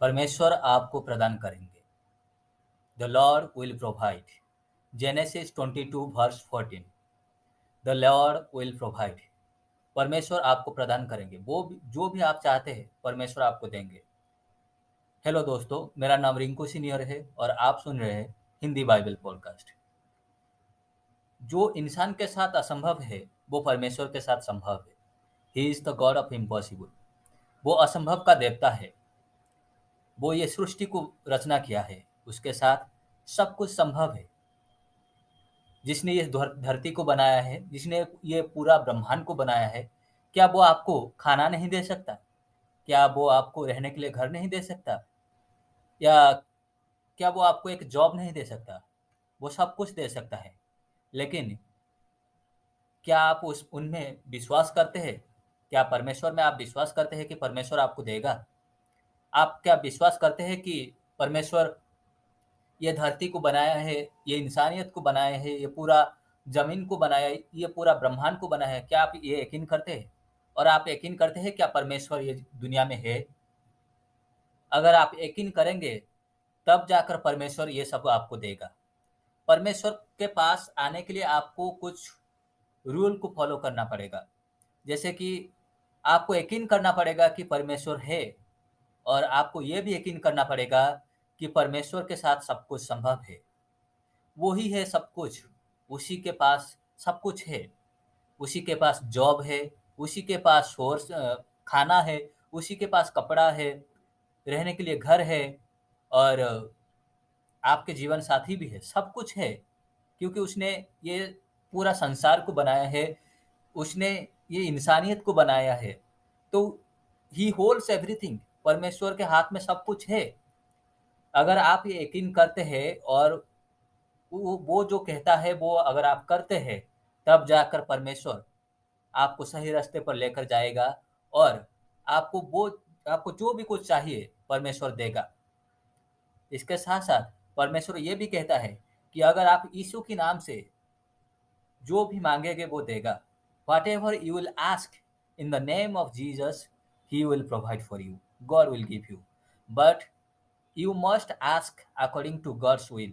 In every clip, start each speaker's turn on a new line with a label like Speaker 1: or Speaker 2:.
Speaker 1: परमेश्वर आपको प्रदान करेंगे। The Lord will provide. Genesis 22 verse 14। The Lord will provide. परमेश्वर आपको प्रदान करेंगे, जो भी आप चाहते हैं परमेश्वर आपको देंगे। हेलो दोस्तों, मेरा नाम रिंकू सीनियर है और आप सुन रहे हैं हिंदी बाइबल पॉडकास्ट। जो इंसान के साथ असंभव है वो परमेश्वर के साथ संभव है। He is the God of impossible. वो असंभव का देवता है। वो ये सृष्टि को रचना किया है, उसके साथ सब कुछ संभव है। जिसने ये धरती को बनाया है, जिसने ये पूरा ब्रह्मांड को बनाया है, क्या वो आपको खाना नहीं दे सकता? क्या वो आपको रहने के लिए घर नहीं दे सकता? या क्या वो आपको एक जॉब नहीं दे सकता? वो सब कुछ दे सकता है। लेकिन क्या आप उस उनमें विश्वास करते हैं? क्या परमेश्वर में आप विश्वास करते हैं कि परमेश्वर आपको देगा? आप क्या विश्वास करते हैं कि परमेश्वर ये धरती को बनाया है, ये इंसानियत को बनाया है, ये पूरा ज़मीन को बनाया है, ये पूरा ब्रह्मांड को बनाया है? क्या आप ये यकीन करते हैं? और आप यकीन करते हैं क्या परमेश्वर ये दुनिया में है? अगर आप यकीन करेंगे, तब जाकर परमेश्वर ये सब आपको देगा। परमेश्वर के पास आने के लिए आपको कुछ रूल को फॉलो करना पड़ेगा। जैसे कि आपको यकीन करना पड़ेगा कि परमेश्वर है, और आपको ये भी यकीन करना पड़ेगा कि परमेश्वर के साथ सब कुछ संभव है। वो ही है सब कुछ, उसी के पास सब कुछ है। उसी के पास जॉब है, उसी के पास खाना है, उसी के पास कपड़ा है, रहने के लिए घर है, और आपके जीवन साथी भी है, सब कुछ है। क्योंकि उसने ये पूरा संसार को बनाया है, उसने ये इंसानियत को बनाया है। तो ही होल्ड्स एवरीथिंग। परमेश्वर के हाथ में सब कुछ है। अगर आप ये यकीन करते हैं और वो जो कहता है वो अगर आप करते हैं, तब जाकर परमेश्वर आपको सही रास्ते पर लेकर जाएगा, और आपको वो आपको जो भी कुछ चाहिए परमेश्वर देगा। इसके साथ-साथ परमेश्वर ये भी कहता है कि अगर आप यीशु के नाम से जो भी मांगेंगे वो देगा। Whatever you will ask in the name of Jesus, he will provide for you. God will give you. But you must ask according to God's will.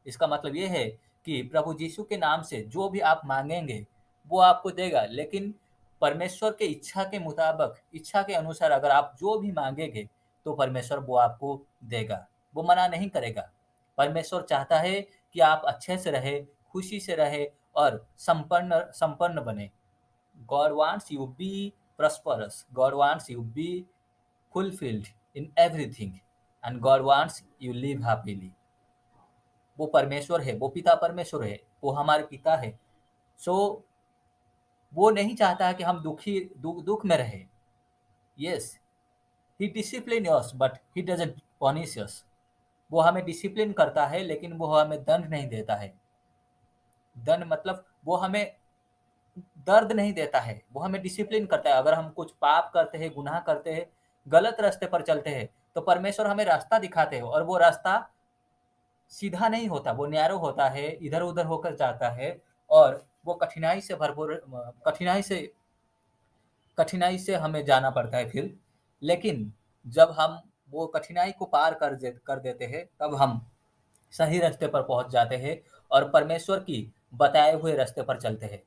Speaker 1: इसका मतलब ये है कि प्रभु यीशु के नाम से जो भी आप मांगेंगे वो आपको देगा, लेकिन परमेश्वर के इच्छा के मुताबिक, इच्छा के अनुसार अगर आप जो भी मांगेंगे तो परमेश्वर वो आपको देगा। वो मना नहीं करेगा। परमेश्वर चाहता है कि आप अच्छे से रहे, खुशी से रहे और संपन्न संपन्न बने। God wants you be prosperous. God wants you be fulfilled in everything, and God wants you live happily. वो परमेश्वर है, वो पिता परमेश्वर है, वो हमारे पिता है। सो वो नहीं चाहता है कि हम दुख में रहे। Yes, he discipline us but he doesn't punish us. वो हमें डिसिप्लिन करता है लेकिन वो हमें दंड नहीं देता है। दंड मतलब वो हमें दर्द नहीं देता है, वो हमें डिसिप्लिन करता है। अगर हम कुछ पाप करते हैं, गुनाह करते हैं, गलत रास्ते पर चलते हैं, तो परमेश्वर हमें रास्ता दिखाते हैं, और वो रास्ता सीधा नहीं होता, वो नैरो होता है, इधर-उधर होकर जाता है, और वो कठिनाई से हमें जाना पड़ता है फिर। लेकिन जब हम वो कठिनाई को पार कर देते हैं, तब हम सही रास्ते पर पहुँच जाते हैं और परमेश्वर की बताए हुए रास्ते पर चलते हैं।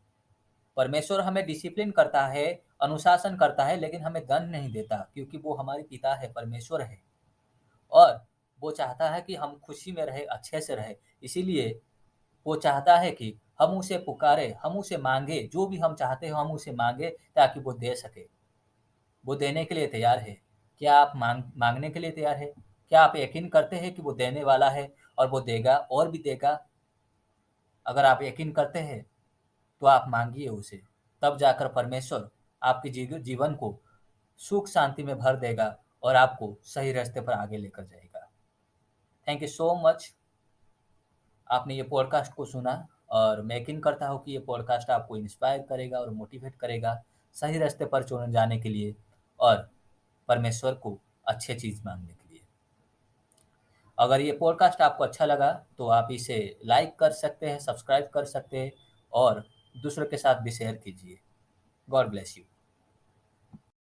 Speaker 1: परमेश्वर हमें डिसिप्लिन करता है, अनुशासन करता है, लेकिन हमें दंड नहीं देता, क्योंकि वो हमारे पिता है, परमेश्वर है, और वो चाहता है कि हम खुशी में रहें, अच्छे से रहें। इसीलिए वो चाहता है कि हम उसे पुकारें, हम उसे माँगे, जो भी हम चाहते हो हम उसे माँगे ताकि वो दे सके। वो देने के लिए तैयार है। क्या आप माँगने के लिए तैयार हैं? क्या आप यकीन करते हैं कि वो देने वाला है और वो देगा और भी देगा? अगर आप यकीन करते हैं तो आप मांगिए उसे, तब जाकर परमेश्वर आपके जीवन को सुख शांति में भर देगा और आपको सही रास्ते पर आगे लेकर जाएगा। Thank you so much. आपने ये पॉडकास्ट को सुना, और मैं यकीन करता हूँ कि ये पॉडकास्ट आपको इंस्पायर करेगा और मोटिवेट करेगा सही रास्ते पर चुन जाने के लिए और परमेश्वर को अच्छे चीज़ मांगने के लिए। अगर ये पॉडकास्ट आपको अच्छा लगा तो आप इसे लाइक कर सकते हैं, सब्सक्राइब कर सकते हैं, और दूसरों के साथ भी शेयर कीजिए। God bless you.